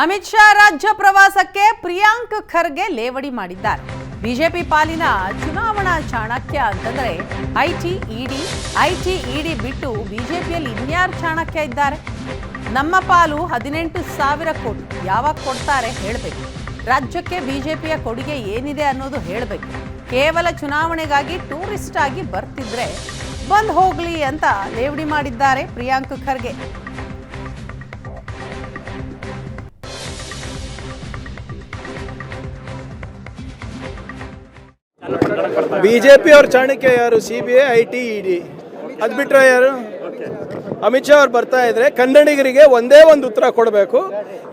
ಅಮಿತ್ ಶಾ ರಾಜ್ಯ ಪ್ರವಾಸಕ್ಕೆ ಪ್ರಿಯಾಂಕ್ ಖರ್ಗೆ ಲೇವಡಿ ಮಾಡಿದ್ದಾರೆ. ಬಿಜೆಪಿ ಪಾಲಿನ ಚುನಾವಣಾ ಚಾಣಕ್ಯ ಅಂತಂದ್ರೆ ಐಟಿ ಇಡಿ ಬಿಟ್ಟು ಬಿಜೆಪಿಯಲ್ಲಿ ಇನ್ಯಾರು ಚಾಣಕ್ಯ ಇದ್ದಾರೆ? ನಮ್ಮ ಪಾಲು 18,000 ಕೋಟಿ ಯಾವಾಗ ಕೊಡ್ತಾರೆ ಹೇಳಬೇಕು. ರಾಜ್ಯಕ್ಕೆ ಬಿಜೆಪಿಯ ಕೊಡುಗೆ ಏನಿದೆ ಅನ್ನೋದು ಹೇಳಬೇಕು. ಕೇವಲ ಚುನಾವಣೆಗಾಗಿ ಟೂರಿಸ್ಟ್ ಆಗಿ ಬರ್ತಿದ್ರೆ ಬಂದ್ ಹೋಗ್ಲಿ ಅಂತ ಲೇವಡಿ ಮಾಡಿದ್ದಾರೆ ಪ್ರಿಯಾಂಕ್ ಖರ್ಗೆ. ಬಿಜೆಪಿ ಅವ್ರ ಚಾಣಕ್ಯ ಯಾರು? ಸಿಬಿಐ, ಐಟಿ, ಇಡಿ. ಅದು ಬಿಟ್ಟರೆ ಯಾರು? ಅಮಿತ್ ಶಾ ಅವ್ರು ಬರ್ತಾ ಇದ್ರೆ ಕನ್ನಡಿಗರಿಗೆ ಒಂದೇ ಒಂದು ಉತ್ತರ ಕೊಡಬೇಕು.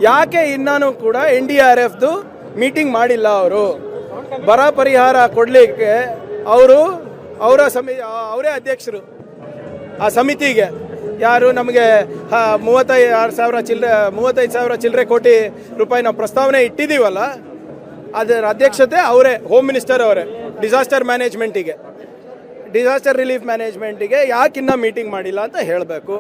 ಯಾಕೆ ಇನ್ನೂ ಕೂಡ NDRFದು ಮೀಟಿಂಗ್ ಮಾಡಿಲ್ಲ? ಅವರು ಬರ ಪರಿಹಾರ ಕೊಡಲಿಕ್ಕೆ ಅವರೇ ಅಧ್ಯಕ್ಷರು ಆ ಸಮಿತಿಗೆ. ಯಾರು? ನಮಗೆ 35,000 ಚಿಲ್ಲರೆ ಕೋಟಿ ರೂಪಾಯಿ ನಾವು ಪ್ರಸ್ತಾವನೆ ಇಟ್ಟಿದ್ದೀವಲ್ಲ, ಅದರ ಅಧ್ಯಕ್ಷತೆ ಅವರೇ, ಹೋಮ್ ಮಿನಿಸ್ಟರ್ ಅವರೇ. ಡಿಸಾಸ್ಟರ್ ರಿಲೀಫ್ ಮ್ಯಾನೇಜ್ಮೆಂಟಿಗೆ ಯಾಕಿನ್ನ ಮೀಟಿಂಗ್ ಮಾಡಿಲ್ಲ ಅಂತ ಹೇಳಬೇಕು,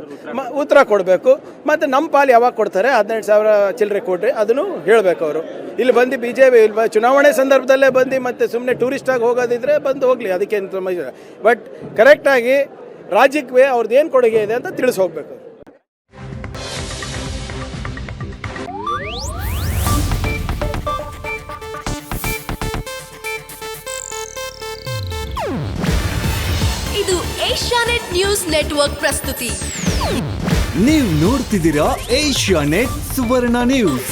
ಉತ್ತರ ಕೊಡಬೇಕು. ಮತ್ತು ನಮ್ಮ ಪಾಲು ಯಾವಾಗ ಕೊಡ್ತಾರೆ 18,000 ಚಿಲ್ಲರೆ ಕೋಟಿ, ಅದನ್ನು ಹೇಳಬೇಕು ಅವರು. ಇಲ್ಲಿ ಬಂದು BJP ಚುನಾವಣೆ ಸಂದರ್ಭದಲ್ಲೇ ಬಂದು ಮತ್ತೆ ಸುಮ್ಮನೆ ಟೂರಿಸ್ಟಾಗಿ ಹೋಗೋದಿದ್ರೆ ಬಂದು ಹೋಗಲಿ, ಅದಕ್ಕೇನು ತೊಂದರೆ ಇಲ್ಲ. ಬಟ್ ಕರೆಕ್ಟಾಗಿ ರಾಜ್ಯಕ್ಕೆ ಅವ್ರದ್ದು ಏನು ಕೊಡುಗೆ ಇದೆ ಅಂತ ತಿಳಿಸಿ ಹೋಗಬೇಕು. ಇದು ಏಷ್ಯಾನೆಟ್ ನ್ಯೂಸ್ ನೆಟ್ವರ್ಕ್ ಪ್ರಸ್ತುತಿ. ನೀವು ನೋಡ್ತಿದ್ದೀರಾ ಏಷ್ಯಾನೆಟ್ ಸುವರ್ಣ ನ್ಯೂಸ್.